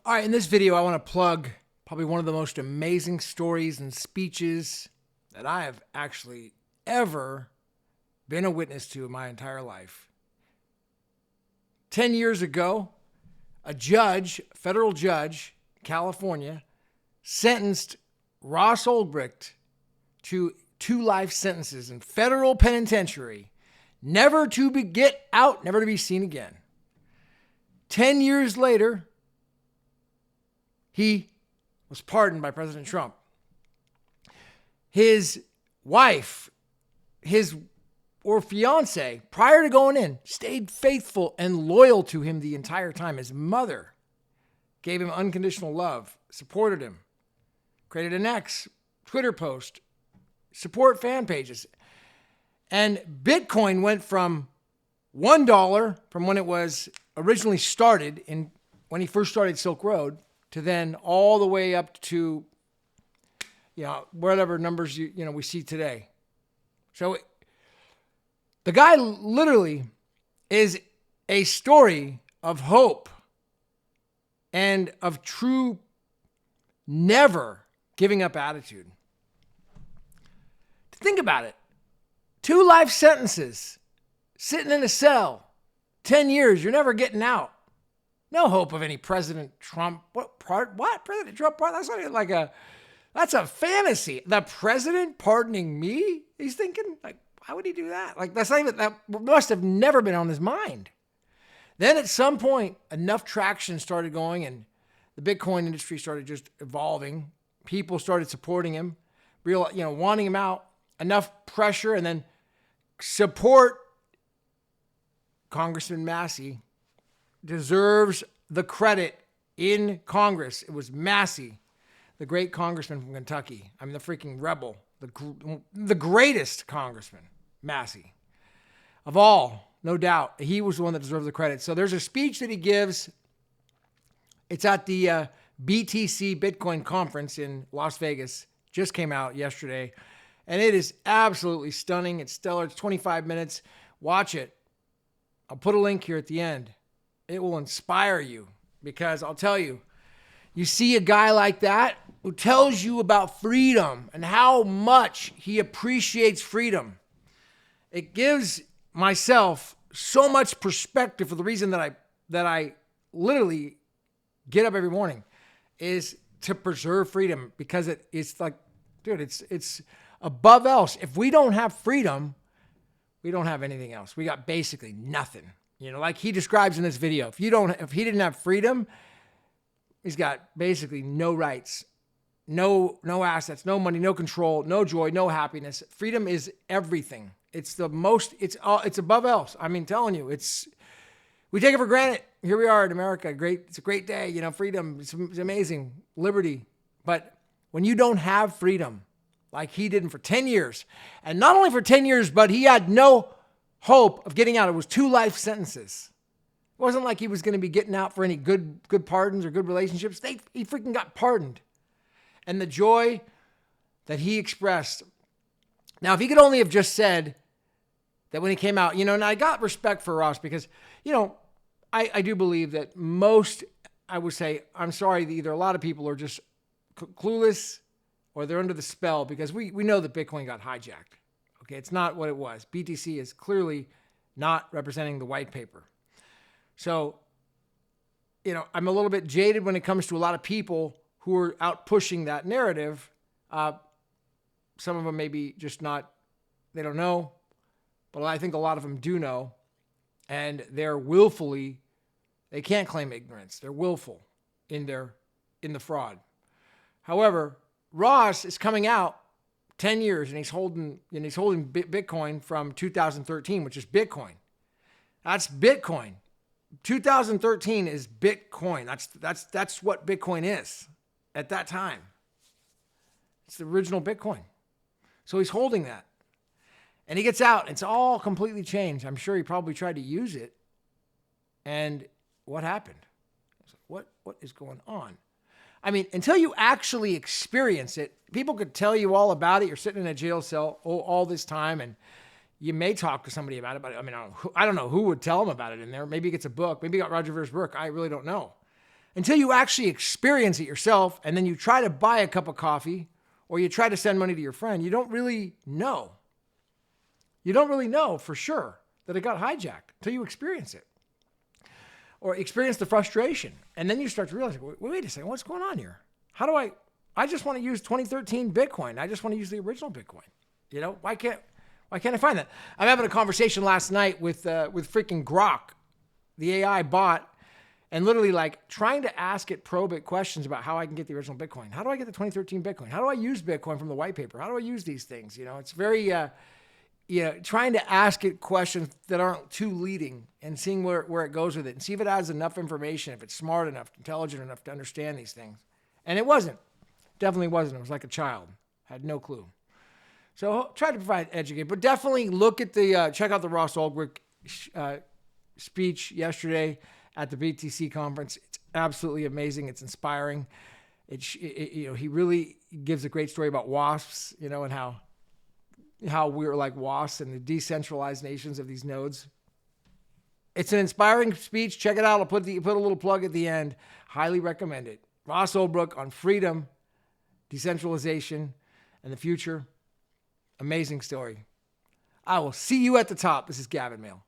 All right, in this video, I want to plug probably one of the most amazing stories and speeches that I have actually ever been a witness to in my entire life. 10 years ago, a judge, federal judge, California, sentenced Ross Ulbricht to 2 life sentences in federal penitentiary, never to get out, never to be seen again. 10 years later, he was pardoned by President Trump. His wife, or fiance, prior to going in, stayed faithful and loyal to him the entire time. His mother gave him unconditional love, supported him, created an X, Twitter post, support fan pages. And Bitcoin went from $1 from when it was originally started, when he first started Silk Road, to then all the way up to, whatever numbers we see today. So the guy literally is a story of hope and of true never giving up attitude. Think about it. 2 life sentences, sitting in a cell, 10 years, you're never getting out. No hope of any President Trump. What? President Trump? That's not like that's a fantasy. The president pardoning me? He's thinking, like, why would he do that? Like, that must have never been on his mind. Then at some point, enough traction started going and the Bitcoin industry started just evolving. People started supporting him, wanting him out. Enough pressure, and then support. Congressman Massie deserves the credit in Congress. It was Massie, the great congressman from Kentucky. I mean, the freaking rebel, the greatest congressman, Massie. Of all, no doubt, he was the one that deserves the credit. So there's a speech that he gives. It's at the BTC Bitcoin conference in Las Vegas. Just came out yesterday. And it is absolutely stunning. It's stellar. It's 25 minutes. Watch it. I'll put a link here at the end. It will inspire you because I'll tell you, you see a guy like that who tells you about freedom and how much he appreciates freedom. It gives myself so much perspective for the reason that I literally get up every morning is to preserve freedom because it's like, dude, it's above else. If we don't have freedom, we don't have anything else. We got basically nothing. Like he describes in this video, if he didn't have freedom, he's got basically no rights, no assets, no money, no control, no joy, no happiness. Freedom is everything. It's above else. I mean, telling you, we take it for granted. Here we are in America. It's a great day. Freedom. It's amazing. Liberty. But when you don't have freedom, like he didn't for 10 years. And not only for 10 years, but he had no hope of getting out. It was 2 life sentences. It wasn't like he was going to be getting out for any good pardons or good relationships. He freaking got pardoned. And the joy that he expressed. Now, if he could only have just said that when he came out, and I got respect for Ross because, I do believe that most, I would say, I'm sorry, either a lot of people are just clueless or they're under the spell because we know that Bitcoin got hijacked. Okay, it's not what it was. BTC is clearly not representing the white paper. So, I'm a little bit jaded when it comes to a lot of people who are out pushing that narrative. Some of them maybe just not, they don't know, but I think a lot of them do know, and they're willfully, they can't claim ignorance. They're willful in the fraud. However, Ross is coming out 10 years and he's holding Bitcoin from 2013, which is Bitcoin. That's Bitcoin. 2013 is Bitcoin. That's what Bitcoin is at that time. It's the original Bitcoin. So he's holding that. And he gets out. It's all completely changed. I'm sure he probably tried to use it. And what happened? What is going on? I mean, until you actually experience it, people could tell you all about it. You're sitting in a jail cell all this time, and you may talk to somebody about it. But I mean, I don't know who would tell them about it in there. Maybe he gets a book. Maybe he got Roger Ver's book. I really don't know. until you actually experience it yourself, and then you try to buy a cup of coffee or you try to send money to your friend, you don't really know. You don't really know for sure that it got hijacked until you experience it or experience the frustration. And then you start to realize, wait a second, what's going on here? How do I just want to use 2013 Bitcoin. I just want to use the original Bitcoin. You know, why can't I find that? I'm having a conversation last night with freaking Grok, the AI bot, and literally like trying to ask it probing questions about how I can get the original Bitcoin. How do I get the 2013 Bitcoin? How do I use Bitcoin from the white paper? How do I use these things? You know, it's very, trying to ask it questions that aren't too leading and seeing where it goes with it and see if it has enough information, if it's smart enough, intelligent enough to understand these things. And it wasn't. Definitely wasn't. It was like a child. Had no clue. So try to provide educate, but definitely look at check out the Ross Ulbricht speech yesterday at the BTC conference. It's absolutely amazing. It's inspiring. He really gives a great story about wasps, and how we're like wasps and the decentralized nations of these nodes. It's an inspiring speech. Check it out. I'll put a little plug at the end. Highly recommend it. Ross Ulbricht on freedom, decentralization, and the future. Amazing story. I will see you at the top. This is Gavin Mehl.